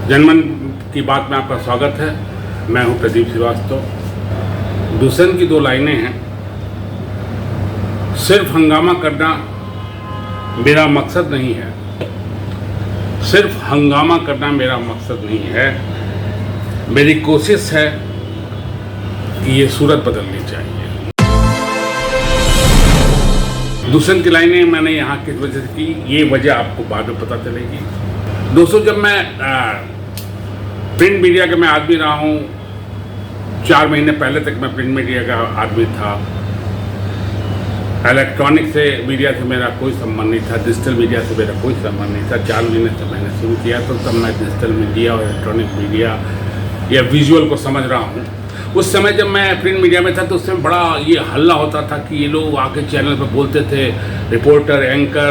जनमन की बात में आपका स्वागत है। मैं हूं प्रदीप श्रीवास्तव। दूसरन की दो लाइनें हैं। सिर्फ हंगामा करना मेरा मकसद नहीं है। सिर्फ हंगामा करना मेरा मकसद नहीं है। मेरी कोशिश है कि ये सूरत बदलनी चाहिए। दूसरन की लाइनें मैंने यहाँ किस वजह से की, ये वजह आपको बाद में पता चलेगी। दोस्तों, जब मैं प्रिंट मीडिया का मैं आदमी रहा हूँ, 4 महीने पहले तक मैं प्रिंट मीडिया का आदमी था। इलेक्ट्रॉनिक से मीडिया से मेरा कोई संबंध नहीं था, डिजिटल मीडिया से मेरा कोई संबंध नहीं था। 4 महीने से मैंने शुरू किया तो तब मैं डिजिटल मीडिया और इलेक्ट्रॉनिक मीडिया या विजुअल को समझ रहा हूँ। उस समय जब मैं प्रिंट मीडिया में था तो उस समय बड़ा ये हल्ला होता था कि ये लोग आके चैनल पर बोलते थे, रिपोर्टर, एंकर,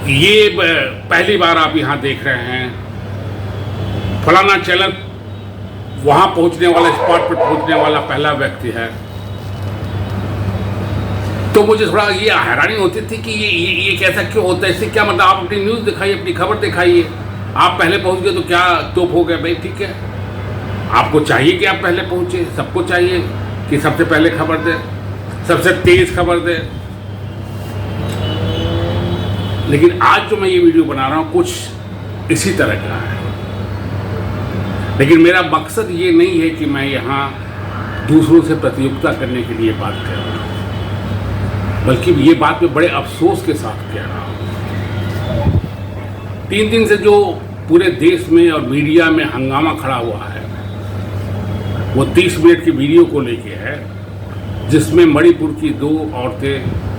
ये पहली बार आप यहाँ देख रहे हैं, फलाना चैनल वहाँ पहुँचने वाला, स्पॉट पर पहुँचने वाला पहला व्यक्ति है। तो मुझे थोड़ा ये हैरानी होती थी कि ये कैसा क्यों होता है, इससे क्या मतलब, आप अपनी न्यूज़ दिखाइए, अपनी खबर दिखाइए। आप पहले पहुँच गए तो क्या तोप हो गया भाई, ठीक है, आपको चाहिए कि आप पहले पहुँचे, सबको चाहिए कि सबसे पहले खबर दे, सबसे तेज़ खबर दे। लेकिन आज जो मैं ये वीडियो बना रहा हूँ कुछ इसी तरह का है। लेकिन मेरा मकसद ये नहीं है कि मैं यहाँ दूसरों से प्रतियोगिता करने के लिए बात कर रहा हूँ, बल्कि ये बात मैं बड़े अफसोस के साथ कह रहा हूँ। 3 दिन से जो पूरे देश में और मीडिया में हंगामा खड़ा हुआ है, वो 30 मिनट की वीडियो को लेके है, जिसमें मणिपुर की 2 औरतें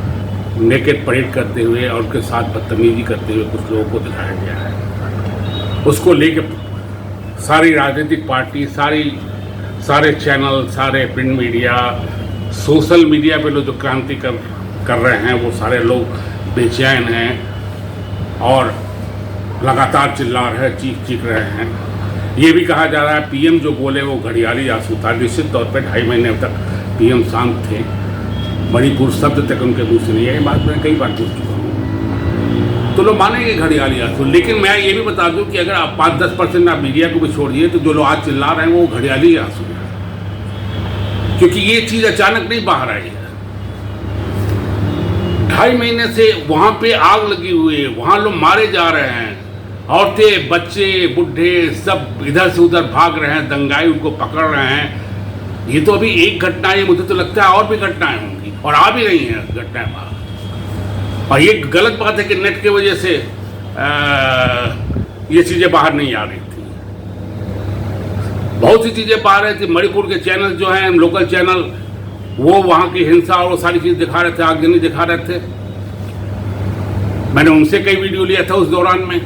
नेकेड परेड करते हुए और उनके साथ बदतमीजी करते हुए कुछ लोगों को दिखाया गया है। उसको लेके सारी राजनीतिक पार्टी, सारे चैनल, सारे प्रिंट मीडिया, सोशल मीडिया पे लोग जो क्रांति कर रहे हैं, वो सारे लोग बेचैन हैं और लगातार चिल्ला रहे हैं, चीख रहे हैं। ये भी कहा जा रहा है पीएम जो बोले वो घड़ियाली आंसू था। निश्चित तौर पर 2.5 महीने तक पीएम शांत थे, मणिपुर शब्द तक उनके मुँह से नहीं है। ये बात मैं कई बार पूछ चुका हूँ, तो लोग मानेंगे घड़ियाली आंसू। लेकिन मैं ये भी बता दूं कि अगर आप 5-10% आप मीडिया को भी छोड़िए तो जो लोग आज चिल्ला रहे हैं वो घड़ियाली आंसू है, क्योंकि ये चीज़ अचानक नहीं बाहर आई है। 2.5 महीने से वहाँ पे आग लगी हुई है, वहाँ लोग मारे जा रहे हैं, औरतें, बच्चे, बुढ़े सब इधर से उधर भाग रहे हैं, दंगाई उनको पकड़ रहे हैं। ये तो अभी एक घटना है, मुझे तो लगता है और भी घटनाएं होंगी और आ भी रही हैं घटनाएं बाहर। और ये गलत बात है कि नेट की वजह से ये चीज़ें बाहर नहीं आ रही थी। बहुत सी चीज़ें बाहर रही थी। मणिपुर के चैनल जो हैं, लोकल चैनल, वो वहाँ की हिंसा और वो सारी चीज़ दिखा रहे थे, आगजनी दिखा रहे थे। मैंने उनसे कई वीडियो लिया था उस दौरान में।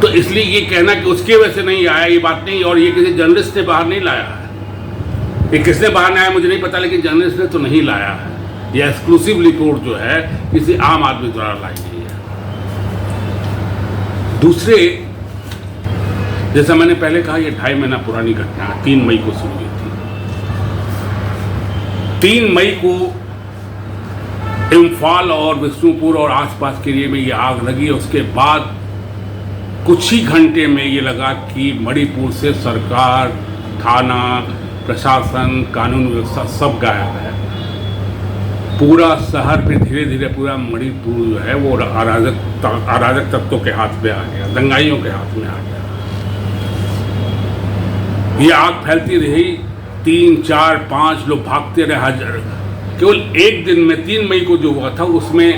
तो इसलिए ये कहना कि उसके वजह से नहीं आया, ये बात नहीं। और ये किसी जर्नलिस्ट ने बाहर नहीं लाया है। ये किसने बाहर नहीं आया मुझे नहीं पता, लेकिन जर्नलिस्ट ने तो नहीं लाया है। ये एक्सक्लूसिव रिपोर्ट जो है किसी आम आदमी द्वारा लाई गई है। दूसरे, जैसा मैंने पहले कहा, ये 2.5 महीना पुरानी घटना है। 3 मई को शुरू हुई थी। 3 मई को इम्फाल और विष्णुपुर और आसपास के एरिया में ये आग लगी। उसके बाद कुछ ही घंटे में ये लगा कि मणिपुर से सरकार, थाना, प्रशासन, कानून व्यवस्था सब गायब है। पूरा शहर पे धीरे धीरे पूरा मणिपुर जो है वो अराजक तत्वों के हाथ में आ गया, दंगाइयों के हाथ में आ गया। ये आग फैलती रही, 3, 4, 5 लोग भागते रहे। हजार केवल एक दिन में 3 मई को जो हुआ था उसमें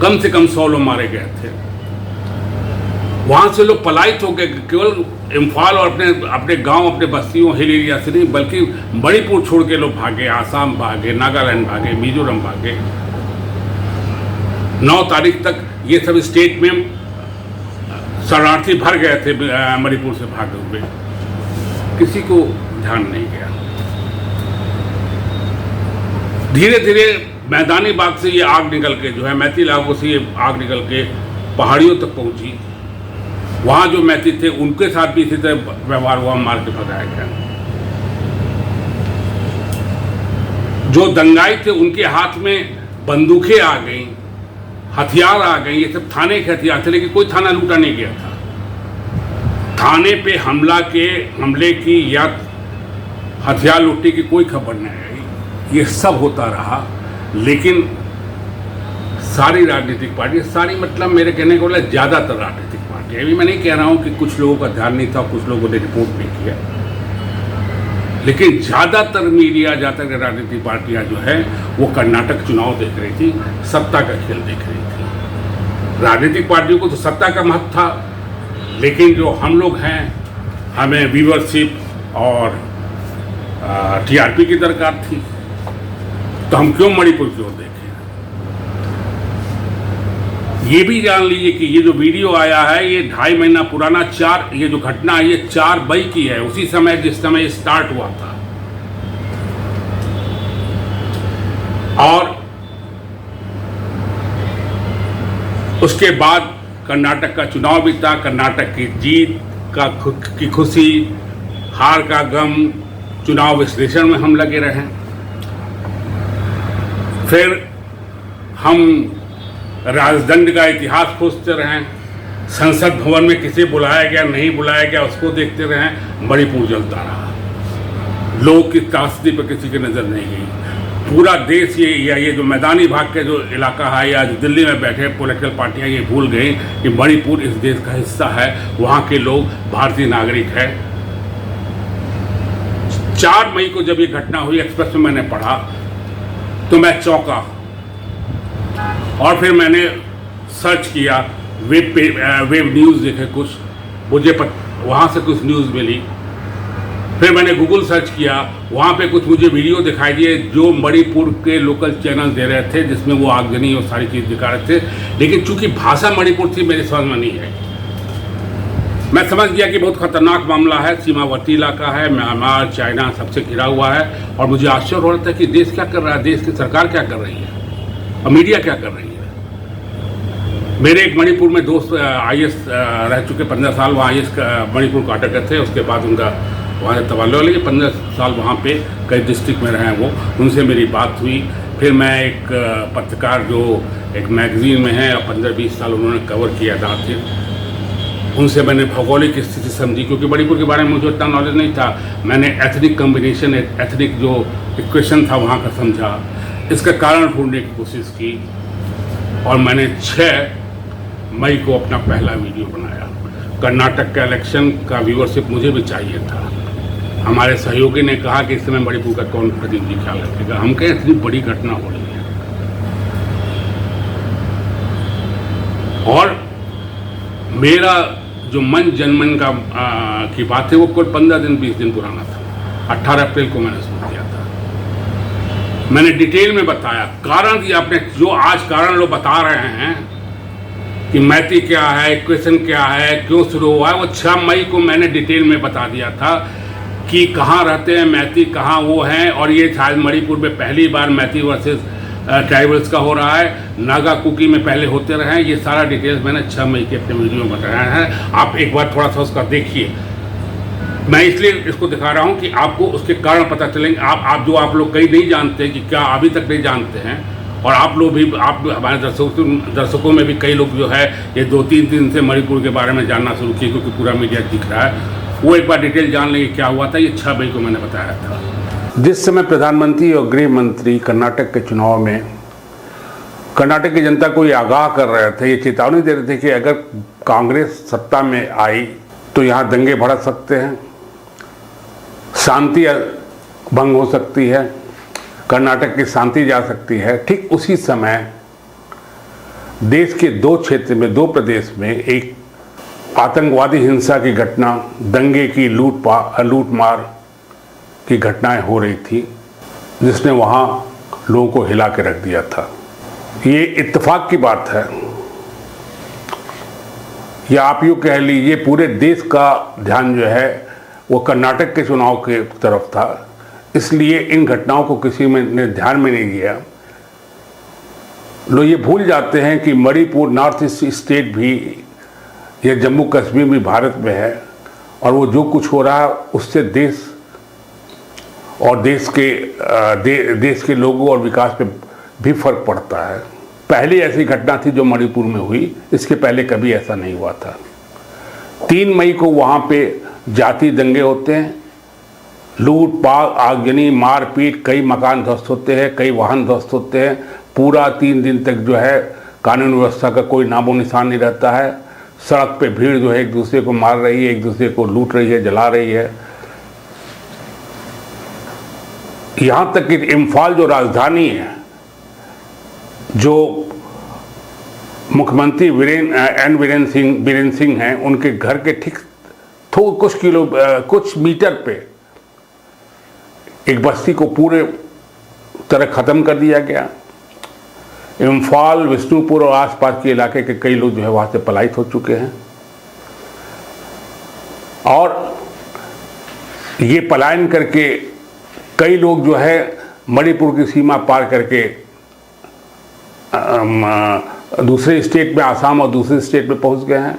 कम से कम 100 लोग मारे गए थे। वहाँ से लोग पलायित हो गए, केवल इम्फाल और अपने गांव, अपने बस्तियों, हिल एरिया से नहीं, बल्कि मणिपुर छोड़ के लोग भागे, आसाम भागे, नागालैंड भागे, मिजोरम भागे। 9 तारीख तक ये सब स्टेट में शरणार्थी भर गए थे मणिपुर से भागे हुए। किसी को ध्यान नहीं गया। धीरे धीरे मैदानी भाग से ये आग निकल के जो है, मैती इलाकों से ये आग निकल के पहाड़ियों तक पहुंची। वहाँ जो मैती थे उनके साथ भी इसी तरह व्यवहार हुआ, मार के भगाया गया। जो दंगाई थे उनके हाथ में बंदूकें आ गई, हथियार आ गए, ये सब थाने के हथियार थे, लेकिन कोई थाना लूटा नहीं गया था। थाने पे हमले की या हथियार लूटने की कोई खबर नहीं आई। ये सब होता रहा, लेकिन सारी राजनीतिक पार्टी, सारी मतलब मेरे कहने को बोला ज़्यादातर राजनीतिक पार्टी, अभी मैं नहीं कह रहा हूँ कि कुछ लोगों का ध्यान नहीं था, कुछ लोगों ने रिपोर्ट नहीं किया, लेकिन ज़्यादातर मीडिया, ज़्यादातर राजनीतिक पार्टियाँ जो है वो कर्नाटक चुनाव देख रही थी, सत्ता का खेल देख रही थी। राजनीतिक पार्टियों को तो सत्ता का महत्व था, लेकिन जो हम लोग हैं, हमें व्यूअरशिप और टीआरपी की दरकार थी, तो हम क्यों मणिपुर की ओर देखें। ये भी जान लीजिए कि ये जो वीडियो आया है ये 2.5 महीना पुराना, ये जो घटना है ये 4 मई की है, उसी समय जिस समय ये स्टार्ट हुआ था। और उसके बाद कर्नाटक का चुनाव भी था, कर्नाटक की जीत की खुशी, हार का गम, चुनाव विश्लेषण में हम लगे रहे। फिर हम राजदंड का इतिहास खोजते रहे, संसद भवन में किसे बुलाया गया नहीं बुलाया गया उसको देखते रहे, मणिपुर जलता रहा, लोग की त्रासदी पर किसी की नज़र नहीं गई। पूरा देश ये जो मैदानी भाग के जो इलाका है या जो दिल्ली में बैठे पॉलिटिकल पार्टियां ये भूल गई कि मणिपुर इस देश का हिस्सा है, वहाँ के लोग भारतीय नागरिक है। 4 मई को जब ये घटना हुई, एक्सप्रेस में मैंने पढ़ा तो मैं चौंका, और फिर मैंने सर्च किया, वेब न्यूज़ देखे, कुछ मुझे वहाँ से कुछ न्यूज़ मिली। फिर मैंने गूगल सर्च किया, वहाँ पे कुछ मुझे वीडियो दिखाई दिए जो मणिपुर के लोकल चैनल दे रहे थे, जिसमें वो आगजनी और सारी चीज़ दिखा रहे थे, लेकिन चूंकि भाषा मणिपुर थी मेरी समझ में नहीं है। मैं समझ गया कि बहुत खतरनाक मामला है, सीमावर्ती इलाका है, म्यांमार, चाइना सबसे घिरा हुआ है, और मुझे आश्चर्य हो रहा था कि देश क्या कर रहा है, देश की सरकार क्या कर रही है और मीडिया क्या कर रही है। मेरे एक मणिपुर में दोस्त IAS रह चुके 15 साल, वहाँ IAS मणिपुर का अटक थे, उसके बाद उनका वहाँ से तबादला, लेकिन 15 साल वहाँ पे कई डिस्ट्रिक्ट में रहे हैं वो, उनसे मेरी बात हुई। फिर मैं एक पत्रकार जो एक मैगजीन में है और 15-20 साल उन्होंने कवर किया दाखिल, उनसे मैंने भौगोलिक स्थिति समझी, क्योंकि मणिपुर के बारे में मुझे उतना नॉलेज नहीं था। मैंने एथनिक कम्बिनेशन, एथनिक जो इक्वेशन था वहाँ का समझा, इसका कारण ढूंढने की कोशिश की, और मैंने 6 मई को अपना पहला वीडियो बनाया। कर्नाटक का इलेक्शन का व्यूअरशिप मुझे भी चाहिए था। हमारे सहयोगी ने कहा कि इस समय मणिपुर का कौन प्रतिनिधि ख्याल रखेगा, हम कहें इतनी बड़ी घटना हो रही है, और मेरा जो मन जनमन का की बात है वो कुल 15 दिन 20 दिन पुराना था। 18 अप्रैल को मैंने सुन दिया था। मैंने डिटेल में बताया कारण, कि आपने जो आज कारण लोग बता रहे हैं कि मैती क्या है, इक्वेशन क्या है, क्यों शुरू हुआ है, वो 6 मई को मैंने डिटेल में बता दिया था कि कहाँ रहते हैं मैती, कहाँ वो हैं, और ये शायद मणिपुर में पहली बार मैती वर्सेस ट्राइबल्स का हो रहा है, नागा कुकी में पहले होते रहे हैं। ये सारा डिटेल्स मैंने 6 मई के अपने वीडियो में बताया है। आप एक बार थोड़ा सा उसका देखिए। मैं इसलिए इसको दिखा रहा हूँ कि आपको उसके कारण पता चलेंगे। आप लोग कई नहीं जानते कि क्या अभी तक नहीं जानते हैं, और आप लोग भी, आप हमारे दर्शकों में भी कई लोग जो है ये 2-3 दिन से मणिपुर के बारे में जानना शुरू किए, क्योंकि पूरा मीडिया दिख रहा है। वो एक बार डिटेल जान लेंगे क्या हुआ था। ये 6 मई को मैंने बताया था। जिस समय प्रधानमंत्री और गृह मंत्री कर्नाटक के चुनाव में कर्नाटक की जनता को ये आगाह कर रहे थे, ये चेतावनी दे रहे थे कि अगर कांग्रेस सत्ता में आई तो यहाँ दंगे भड़क सकते हैं, शांति भंग हो सकती है, कर्नाटक की शांति जा सकती है। ठीक उसी समय देश के 2 क्षेत्र में, 2 प्रदेश में एक आतंकवादी हिंसा की घटना, दंगे की लूटमार की घटनाएं हो रही थी, जिसने वहाँ लोगों को हिला के रख दिया था। ये इत्तेफाक की बात है, या आप यूँ कह लीजिए पूरे देश का ध्यान जो है वो कर्नाटक के चुनाव के तरफ था, इसलिए इन घटनाओं को किसी ने ध्यान में नहीं दिया। लोग ये भूल जाते हैं कि मणिपुर नॉर्थ ईस्ट स्टेट भी, या जम्मू कश्मीर भी भारत में है, और वो जो कुछ हो रहा है उससे देश और देश के लोगों और विकास पे भी फर्क पड़ता है। पहली ऐसी घटना थी जो मणिपुर में हुई, इसके पहले कभी ऐसा नहीं हुआ था। 3 मई को वहाँ पे जाति दंगे होते हैं, लूटपाट, आगजनी, मारपीट, कई मकान ध्वस्त होते हैं, कई वाहन ध्वस्त होते हैं। पूरा 3 दिन तक जो है कानून व्यवस्था का कोई नामो निशान नहीं रहता है। सड़क पे भीड़ जो है एक दूसरे को मार रही है, एक दूसरे को लूट रही है, जला रही है। यहाँ तक कि इम्फाल जो राजधानी है, जो मुख्यमंत्री बीरेन सिंह हैं, उनके घर के ठीक कुछ मीटर पे एक बस्ती को पूरे तरह ख़त्म कर दिया गया। इम्फाल, विष्णुपुर और आसपास के इलाके के कई लोग जो है वहाँ से पलायित हो चुके हैं, और ये पलायन करके कई लोग जो है मणिपुर की सीमा पार करके दूसरे स्टेट में, आसाम और दूसरे स्टेट में पहुंच गए हैं।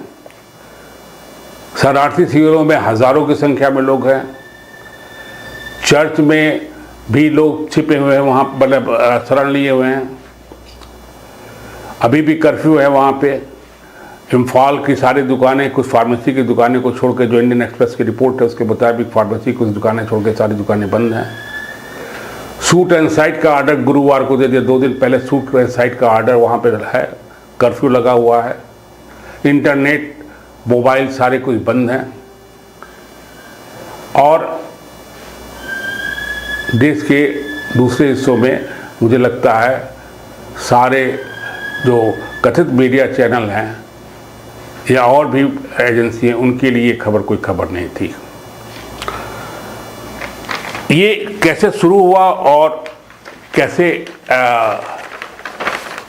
शरणार्थी शिविरों में हज़ारों की संख्या में लोग हैं। चर्च में भी लोग छिपे हुए हैं, वहाँ मतलब शरण लिए हुए हैं। अभी भी कर्फ्यू है वहाँ पे। इम्फाल की सारी दुकानें, कुछ फार्मेसी की दुकानें को छोड़ के, जो इंडियन एक्सप्रेस की रिपोर्ट है उसके मुताबिक फार्मेसी कुछ दुकानें छोड़ के सारी दुकानें बंद हैं। शूट एंड साइट का ऑर्डर गुरुवार को दे दिया। 2 दिन पहले शूट एंड साइट का ऑर्डर वहाँ पे है, कर्फ्यू लगा हुआ है। इंटरनेट, मोबाइल सारे कुछ बंद हैं, और देश के दूसरे हिस्सों में मुझे लगता है सारे जो कथित मीडिया चैनल हैं या और भी एजेंसी हैं, उनके लिए खबर कोई खबर नहीं थी। ये कैसे शुरू हुआ और कैसे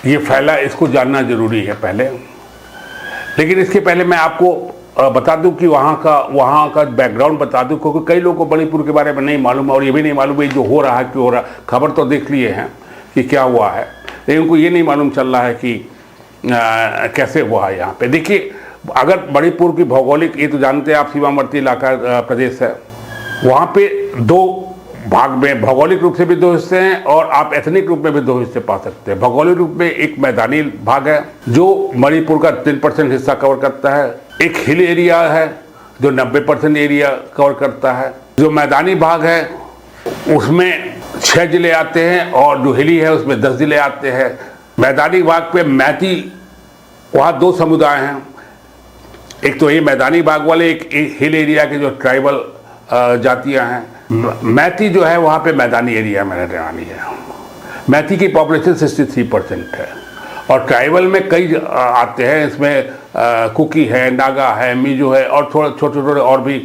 ये फैला, इसको जानना ज़रूरी है पहले। लेकिन इसके पहले मैं आपको बता दूं कि वहाँ का बैकग्राउंड बता दूं, क्योंकि कई लोगों को मणिपुर के बारे में नहीं मालूम, और ये भी नहीं मालूम है जो हो रहा है क्यों हो रहा है। खबर तो देख लिए हैं कि क्या हुआ है, लेकिन उनको ये नहीं मालूम चल रहा है कि कैसे हुआ है। यहाँ पे देखिए, अगर मणिपुर की भौगोलिक, ये तो जानते हैं आप, सीमावर्ती इलाका प्रदेश है। वहाँ पे 2 भाग में, भौगोलिक रूप से भी 2 हिस्से हैं और आप एथनिक रूप में भी 2 हिस्से पा सकते हैं। भौगोलिक रूप में एक मैदानी भाग है जो मणिपुर का 3% हिस्सा कवर करता है। एक हिल एरिया है जो 90% एरिया कवर करता है। जो मैदानी भाग है उसमें 6 जिले आते हैं, और जो हिली है उसमें 10 जिले आते हैं। मैदानी भाग पे मैती, वहाँ 2 समुदाय हैं। एक तो ये मैदानी भाग वाले, एक हिल एरिया के जो ट्राइबल जातियाँ हैं। मैती जो है वहाँ पे मैदानी एरिया में रहने वाली है। मैती की पॉपुलेशन 63% है, और ट्राइबल में कई आते हैं। इसमें कुकी है, नागा है, मिजो है, और थोड़े छोटे छोटे और भी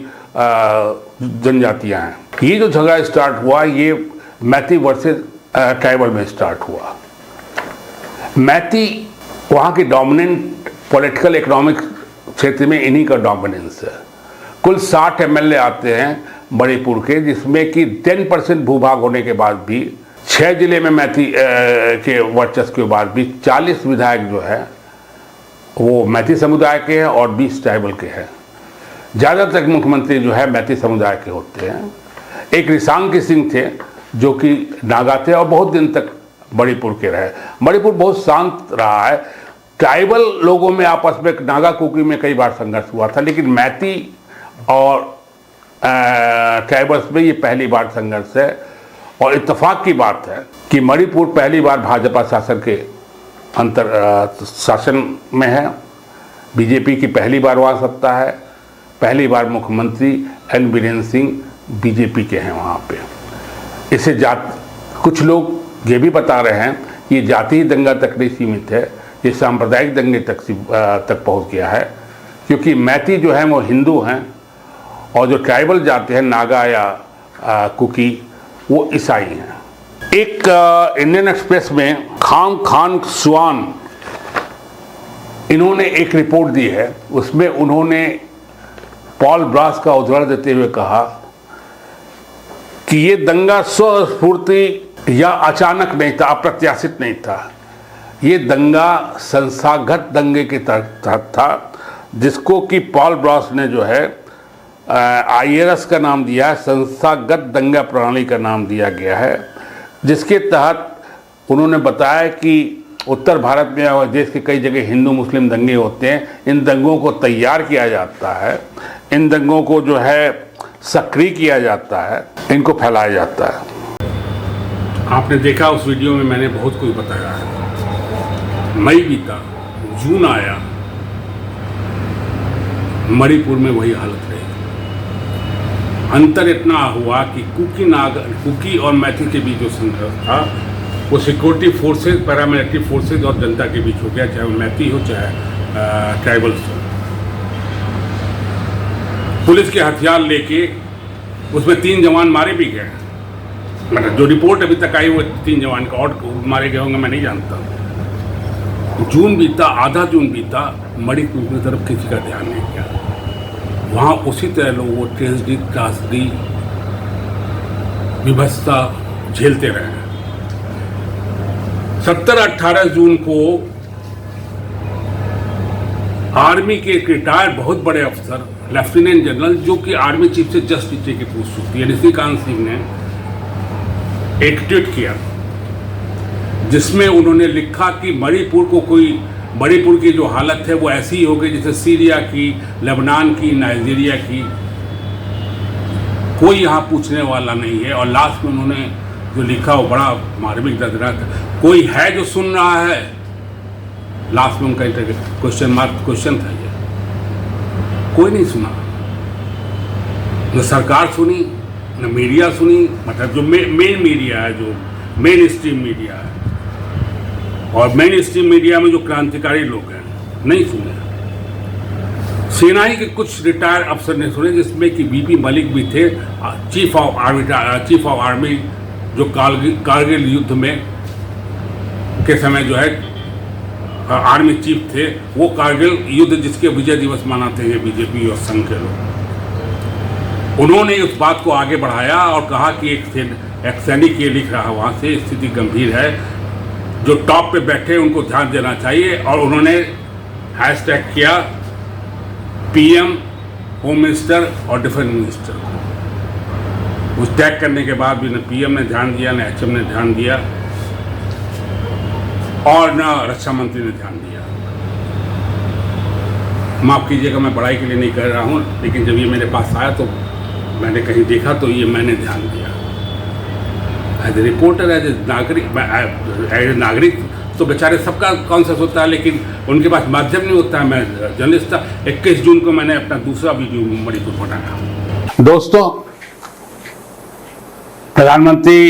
जनजातियाँ हैं। ये जो झगड़ा स्टार्ट हुआ, ये मैती वर्सेस ट्राइबल में स्टार्ट हुआ। मैती वहाँ की डोमिनेंट पॉलिटिकल इकोनॉमिक क्षेत्र में इन्हीं का डोमिनेंस है। कुल 60 MLA आते हैं मणिपुर के, जिसमें कि 10% भूभाग होने के बाद भी, 6 जिले में मैती के वर्चस्व के बाद भी 40 विधायक जो है वो मैती समुदाय के हैं और 20 ट्राइबल के हैं। ज़्यादातर मुख्यमंत्री जो है मैती समुदाय के होते हैं। एक रिसांग सिंह थे जो कि नागा थे और बहुत दिन तक मणिपुर के रहे। मणिपुर बहुत शांत रहा है। ट्राइबल लोगों में आपस में, नागा कुकी में कई बार संघर्ष हुआ था, लेकिन मैती और ट्राइबल्स में ये पहली बार संघर्ष है। और इत्तेफाक की बात है कि मणिपुर पहली बार भाजपा शासन के शासन में है। बीजेपी की पहली बार वहाँ सत्ता है। पहली बार मुख्यमंत्री एन बीरेन सिंह बीजेपी के हैं वहाँ पे। इसे कुछ लोग ये भी बता रहे हैं कि ये जातीय दंगा तक नहीं सीमित है, ये सांप्रदायिक दंगे तक पहुँच गया है, क्योंकि मैती जो है वो हिंदू हैं और जो ट्राइबल जाते हैं नागा या कुकी वो ईसाई हैं। एक इंडियन एक्सप्रेस में खान स्वान, इन्होंने एक रिपोर्ट दी है। उसमें उन्होंने पॉल ब्रास का उदाहरण देते हुए कहा कि ये दंगा स्वस्फूर्ति या अचानक नहीं था, अप्रत्याशित नहीं था। ये दंगा संस्थागत दंगे के तहत था, जिसको कि पॉल ब्रास ने जो है IRS का नाम दिया है, संस्थागत दंगा प्रणाली का नाम दिया गया है, जिसके तहत उन्होंने बताया कि उत्तर भारत में और देश के कई जगह हिंदू मुस्लिम दंगे होते हैं, इन दंगों को तैयार किया जाता है, इन दंगों को जो है सक्रिय किया जाता है, इनको फैलाया जाता है। आपने देखा उस वीडियो में मैंने बहुत कुछ बताया है। मई बीता, जून आया, मणिपुर में वही हालत रही। अंतर इतना हुआ कि कुकी और मैथिल के बीच जो संघर्ष था वो सिक्योरिटी फोर्सेज, पैरामिलिट्री फोर्सेज और जनता के बीच हो गया, चाहे वो मैथिल हो चाहे ट्राइबल्स हो। पुलिस के हथियार लेके उसमें 3 जवान मारे भी गए। मतलब जो रिपोर्ट अभी तक आई वो 3 जवान का, और मारे गए होंगे मैं नहीं जानता। जून बीता, आधा जून बीता, मणिपुर की तरफ किसी का ध्यान नहीं किया। वहाँ उसी तरह लोग वो ट्रेजेडी, त्रासदी, विभत्सता झेलते रहे। 17-18 जून को आर्मी के एक रिटायर्ड बहुत बड़े अफसर, लेफ्टिनेंट जनरल, जो कि आर्मी चीफ से जस्ट नीचे की पोस्ट होती है, निशिकांत सिंह ने एक ट्वीट किया जिसमें उन्होंने लिखा कि मणिपुर की जो हालत है वो ऐसी ही हो गई जैसे सीरिया की, लेबनान की, नाइजीरिया की। कोई यहाँ पूछने वाला नहीं है। और लास्ट में उन्होंने जो लिखा वो बड़ा मार्मिक दर्दनाक था। कोई है जो सुन रहा है? लास्ट में उनका क्वेश्चन था ये। कोई नहीं सुना, न सरकार सुनी, न मीडिया सुनी। मतलब जो मेन मीडिया है, जो मेन स्ट्रीम मीडिया है, और मेन स्ट्रीम मीडिया में जो क्रांतिकारी लोग हैं, नहीं सुने। सेना ही के कुछ रिटायर्ड अफसर ने सुने, जिसमें कि बीपी मलिक भी थे, चीफ ऑफ आर्मी, जो कारगिल युद्ध में के समय जो है आर्मी चीफ थे। वो कारगिल युद्ध जिसके विजय दिवस मनाते हैं बीजेपी और संघ के लोग, उन्होंने उस बात को आगे बढ़ाया और कहा कि एक सैनिक ये लिख रहा वहाँ से, स्थिति गंभीर है, जो टॉप पे बैठे उनको ध्यान देना चाहिए। और उन्होंने हैशटैग किया पीएम, होम मिनिस्टर और डिफेंस मिनिस्टर। उस टैग करने के बाद भी न पीएम ने ध्यान दिया, न एचएम ने ध्यान दिया, और न रक्षा मंत्री ने ध्यान दिया। माफ़ कीजिएगा, मैं बड़ाई के लिए नहीं कर रहा हूँ, लेकिन जब ये मेरे पास आया तो मैंने कहीं देखा तो ये मैंने ध्यान दिया। As a reporter, as a नागरिक तो बेचारे सबका कॉन्सेप्ट होता है, लेकिन उनके पास माध्यम नहीं होता है। मैं जर्नलिस्ट था। 21 जून को मैंने अपना दूसरा वीडियो मणिपुर बनाया। दोस्तों, प्रधानमंत्री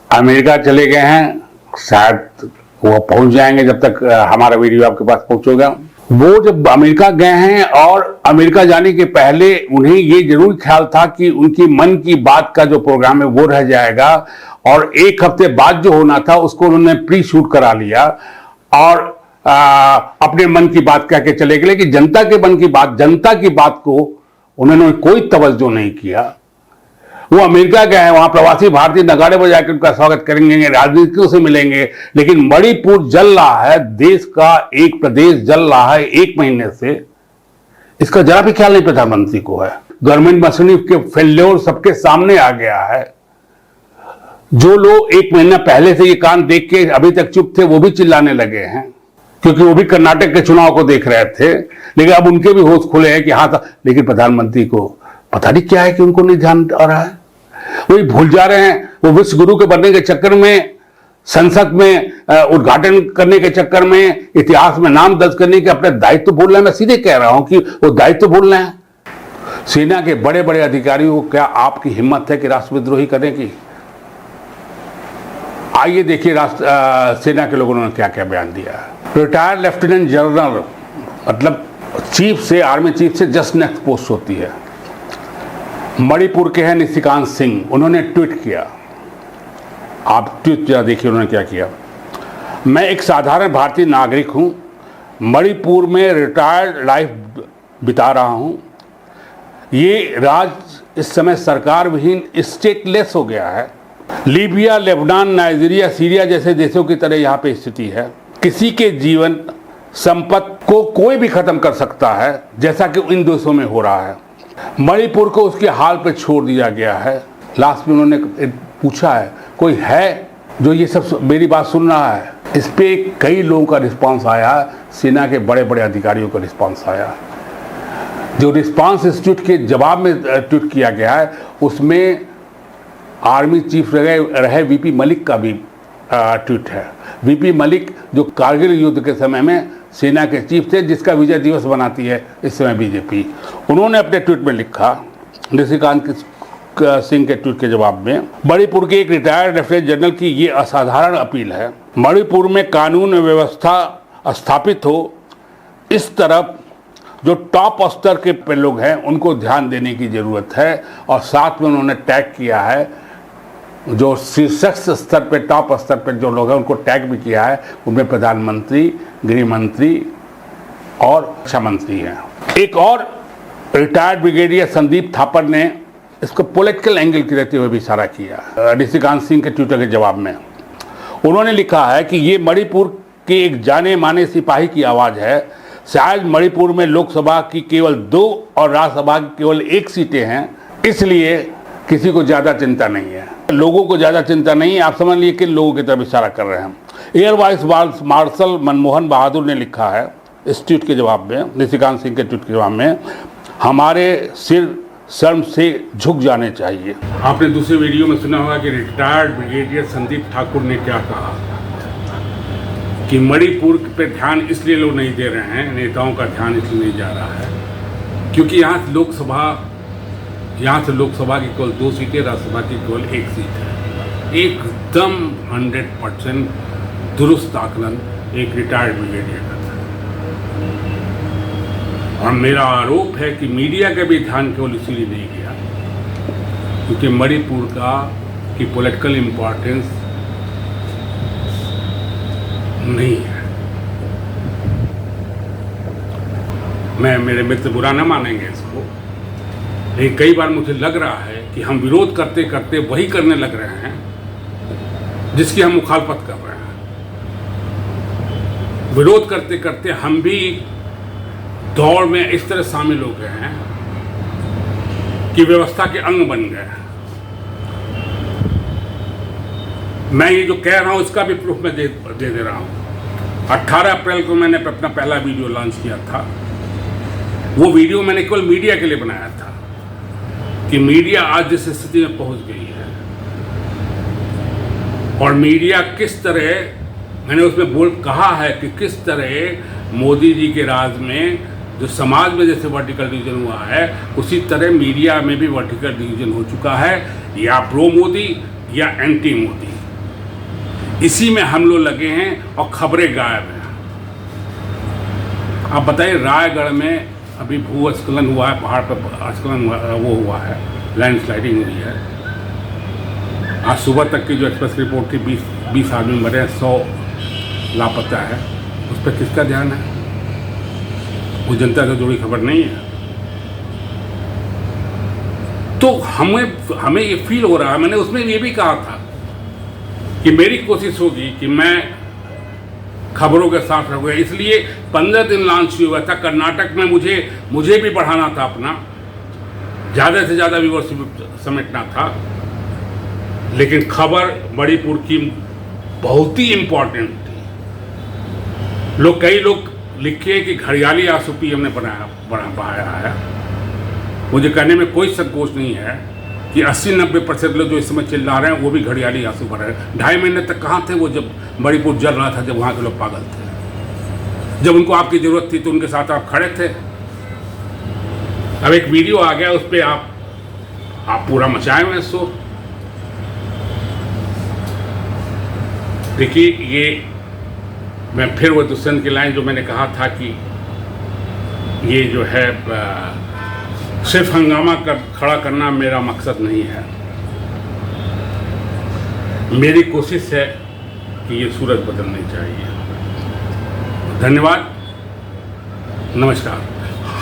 अमेरिका चले गए हैं, शायद वो पहुंच जाएंगे जब तक हमारा वीडियो आपके पास पहुंचेगा। वो जब अमेरिका गए हैं, और अमेरिका जाने के पहले उन्हें ये जरूर ख्याल था कि उनकी मन की बात का जो प्रोग्राम है वो रह जाएगा, और 1 हफ्ते बाद जो होना था उसको उन्होंने प्री शूट करा लिया और अपने मन की बात कह के चले गए। लेकिन जनता के मन की बात, जनता की बात को उन्होंने कोई तवज्जो नहीं किया। वो अमेरिका गए हैं, वहां प्रवासी भारतीय नगाड़े बजा के उनका स्वागत करेंगे, राजनीतिकों से मिलेंगे, लेकिन मणिपुर जल रहा है, देश का एक प्रदेश जल रहा है 1 महीने से। इसका जरा भी ख्याल नहीं प्रधानमंत्री को है। गवर्नमेंट मशीनरी के फेल्योर सबके सामने आ गया है। जो लोग 1 महीना पहले से ये कांड देख के अभी तक चुप थे, वो भी चिल्लाने लगे हैं, क्योंकि वो भी कर्नाटक के चुनाव को देख रहे थे। लेकिन अब उनके भी होश खुले हैं कि हाँ था, लेकिन प्रधानमंत्री को पता नहीं क्या है कि उनको नहीं ध्यान आ रहा है। वही भूल जा रहे हैं। वो विश्व गुरु के बनने के चक्कर में, संसद में उद्घाटन करने के चक्कर में, इतिहास में नाम दर्ज करने के अपने दायित्व भूल रहे हैं। मैं सीधे कह रहा हूं कि वो दायित्व भूल रहे हैं। सेना के बड़े बड़े अधिकारियों को क्या आपकी हिम्मत है कि राष्ट्रविद्रोही करने की? आइए देखिए सेना के लोगों ने क्या क्या बयान दिया है। रिटायर्ड लेफ्टिनेंट जनरल, मतलब चीफ से, आर्मी चीफ से जस्ट नेक्स्ट पोस्ट होती है, मणिपुर के हैं निशिकांत सिंह। उन्होंने ट्वीट किया, आप ट्वीट जरा देखिए उन्होंने क्या किया। मैं एक साधारण भारतीय नागरिक हूं, मणिपुर में रिटायर्ड लाइफ बिता रहा हूं। ये राज्य इस समय सरकार विहीन स्टेटलेस हो गया है। लीबिया, लेबनान, नाइजीरिया, सीरिया जैसे देशों की तरह यहाँ पे स्थिति है। किसी के जीवन संपत्ति को कोई भी खत्म कर सकता है, जैसा कि इन देशों में हो रहा है। मणिपुर को उसके हाल पे छोड़ दिया गया है। लास्ट में उन्होंने पूछा है, कोई है जो ये सब मेरी बात सुन रहा है, इस पे कई लोगों का रिस्पांस आया, सेना के बड़े बड़े अधिकारियों का रिस्पांस आया। जो रिस्पांस इस ट्वीट के जवाब में ट्वीट किया गया है, उसमें आर्मी चीफ रहे वीपी मलिक का भी ट्वीट है। वीपी मलिक जो कारगिल युद्ध के समय में सेना के चीफ थे, जिसका विजय दिवस बनाती है इस समय बीजेपी, उन्होंने अपने ट्वीट में लिखा, निशिकांत सिंह के ट्वीट के जवाब में, मणिपुर के एक रिटायर्ड लेफ्टिनेंट जनरल की ये असाधारण अपील है। मणिपुर में कानून व्यवस्था स्थापित हो, इस तरफ जो टॉप स्तर के लोग हैं उनको ध्यान देने की ज़रूरत है। और साथ में उन्होंने टैग किया है, जो शीर्षक स्तर पे, टॉप स्तर पे जो लोग हैं उनको टैग भी किया है, उनमें प्रधानमंत्री, गृह मंत्री और रक्षा मंत्री हैं। एक और रिटायर्ड ब्रिगेडियर संदीप थापर ने इसको पॉलिटिकल एंगल की रहते हुए भी इशारा किया निशिकांत सिंह के ट्विटर के जवाब में। उन्होंने लिखा है कि ये मणिपुर के एक जाने माने सिपाही की आवाज़ है। शायद मणिपुर में लोकसभा की केवल 2 और राज्यसभा की केवल 1 सीटें हैं, इसलिए किसी को ज़्यादा चिंता नहीं है। लोगों को ज़्यादा चिंता नहीं है, आप समझ लीजिए किन लोगों की तरफ इशारा कर रहे हैं। एयर वाइस मार्शल मनमोहन बहादुर ने लिखा है इस ट्वीट के जवाब में, निशिकांत सिंह के ट्वीट के जवाब में, हमारे सिर शर्म से झुक जाने चाहिए। आपने दूसरे वीडियो में सुना होगा कि रिटायर्ड ब्रिगेडियर संदीप ठाकुर ने क्या कहा कि मणिपुर पे ध्यान इसलिए लोग नहीं दे रहे हैं, नेताओं का ध्यान इसलिए नहीं जा रहा है क्योंकि यहाँ से लोकसभा की केवल 2 सीटें, राज्यसभा की केवल 1 सीट है। एकदम 100% दुरुस्त आकलन एक रिटायर्ड ब्रिगेडियर का था। और मेरा आरोप है कि मीडिया का भी ध्यान केवल इसीलिए नहीं गया क्योंकि मणिपुर की पॉलिटिकल इम्पोर्टेंस नहीं है। मेरे मित्र बुरा न मानेंगे इसको, लेकिन कई बार मुझे लग रहा है कि हम विरोध करते करते वही करने लग रहे हैं जिसकी हम मुखालफत कर रहे हैं। विरोध करते करते हम भी दौड़ में इस तरह शामिल हो गए हैं कि व्यवस्था के अंग बन गए हैं। मैं ये जो कह रहा हूं इसका भी प्रूफ मैं दे रहा हूं। 18 अप्रैल को मैंने अपना पहला वीडियो लॉन्च किया था। वो वीडियो मैंने केवल मीडिया के लिए बनाया था कि मीडिया आज जिस स्थिति में पहुंच गई है और मीडिया किस तरह, मैंने उसमें कहा है कि किस तरह मोदी जी के राज में जो समाज में जैसे वर्टिकल डिवीजन हुआ है, उसी तरह मीडिया में भी वर्टिकल डिवीजन हो चुका है, या प्रो मोदी या एंटी मोदी। इसी में हम लोग लगे हैं और खबरें गायब हैं। आप बताइए, रायगढ़ में अभी भूस्खलन हुआ है, पहाड़ पर वो हुआ है, लैंडस्लाइडिंग हुई है। आज सुबह तक की जो एक्सप्रेस रिपोर्ट थी 20 आदमी मरे हैं, 100 लापता है। उस पर किसका ध्यान है? वो जनता से जुड़ी खबर नहीं है। तो हमें ये फील हो रहा है, मैंने उसमें ये भी कहा था कि मेरी कोशिश होगी कि मैं खबरों के साथ रहूँगा। इसलिए 15 दिन लॉन्च हुआ था। कर्नाटक में मुझे भी बढ़ाना था, अपना ज़्यादा से ज़्यादा व्यूअरशिप समेटना था, लेकिन खबर मणिपुर की बहुत ही इम्पोर्टेंट थी। कई लोग लिखे कि घड़ियाली आंसू पीएम ने बहाया है। मुझे कहने में कोई संकोच नहीं है कि 80-90% लोग जो इस समय चिल्ला रहे हैं वो भी घड़ियाली आंसू भर रहे हैं। 2.5 महीने तक कहाँ थे वो, जब मणिपुर जल रहा था, जब वहाँ के लोग पागल थे, जब उनको आपकी ज़रूरत थी तो उनके साथ आप खड़े थे। अब एक वीडियो आ गया, उस पर आप पूरा मचाए हुए शोर। देखिए, ये मैं फिर वो दुष्यंत की लाइन जो मैंने कहा था कि ये जो है सिर्फ हंगामा खड़ा करना मेरा मकसद नहीं है। मेरी कोशिश है कि ये सूरत बदलनी चाहिए। धन्यवाद, नमस्कार।